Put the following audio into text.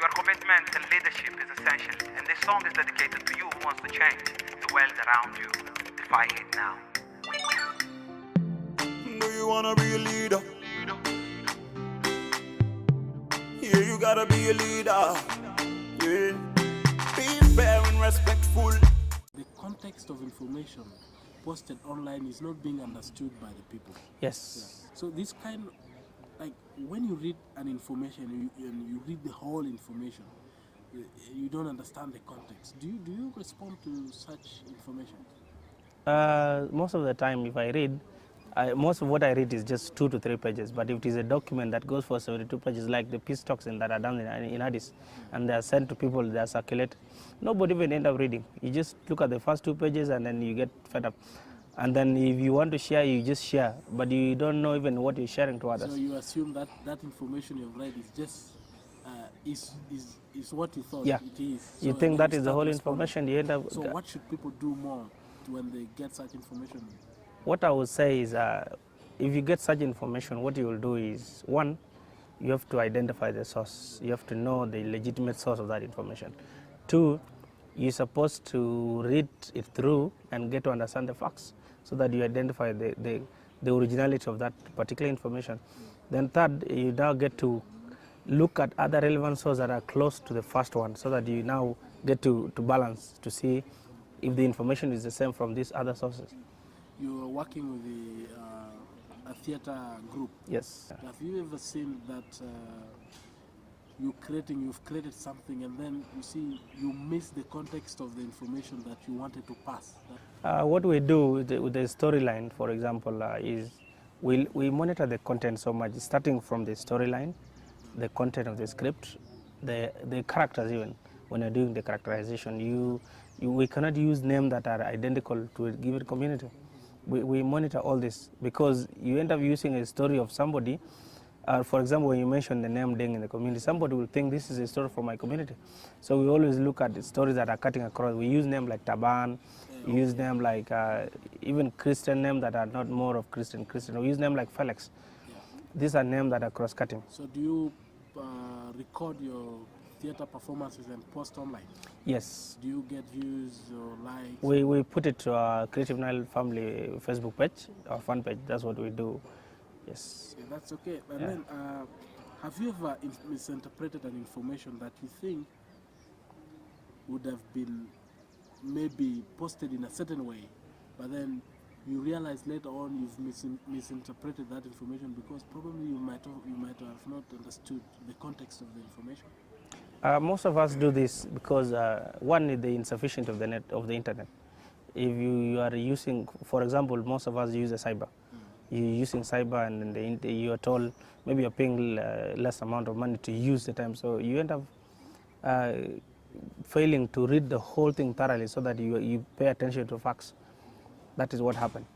Your commitment and leadership is essential, and this song is dedicated to you who wants to change the world around you. Defy it now. Do you wanna be a leader? Yeah, you gotta be a leader. Yeah. Be fair and respectful. The context of information posted online is not being understood by the people. Yes. Yeah. So this kind, like when you read an information, you read the whole information, you don't understand the context. Do you respond to such information? Most of the time, if I read, most of what I read is just 2 to 3 pages. But if it is a document that goes for 72 pages, like the peace talks that are done in Addis, and they are sent to people, they are circulated, nobody even end up reading. You just look at the first 2 pages and then you get fed up. And then if you want to share, you just share, but you don't know even what you're sharing to others. So you assume that that information you've read is just is what you thought it is. So you think that is the whole information. You end up. So what should people do more when they get such information? What I would say is, if you get such information, what you will do is, one, you have to identify the source. You have to know the legitimate source of that information. Two, you're supposed to read it through and get to understand the facts so that you identify the originality of that particular information. Then third, you now get to look at other relevant sources that are close to the first one so that you now get to balance to see if the information is the same from these other sources. You are working with a theater group. Yes. Have you ever seen that you've created something and then you see you miss the context of the information that you wanted to pass? What we do with the storyline, for example, is we monitor the content so much, starting from the storyline, the content of the script, the characters even. When you're doing the characterization, we cannot use names that are identical to a given community. We monitor all this because you end up using a story of somebody. For example, when you mention the name Deng in the community, somebody will think this is a story from my community. So we always look at the stories that are cutting across. We use names like Taban, we use names like even Christian names that are not more of Christian. We use names like Felix. Yeah. These are names that are cross-cutting. So do you record your theater performances and post online? Yes. Do you get views or likes? We put it to our Creative Nile Family Facebook page, our fan page. That's what we do. Yes. Yeah, that's okay. And then, have you ever misinterpreted an information that you think would have been maybe posted in a certain way, but then you realize later on you've misinterpreted that information because probably you might have not understood the context of the information? Most of us do this because one is the insufficient of the internet. If you are using, for example, most of us use a cyber. You're using cyber and you are told maybe you're paying less amount of money to use the time, so you end up failing to read the whole thing thoroughly so that you pay attention to facts. That is what happened.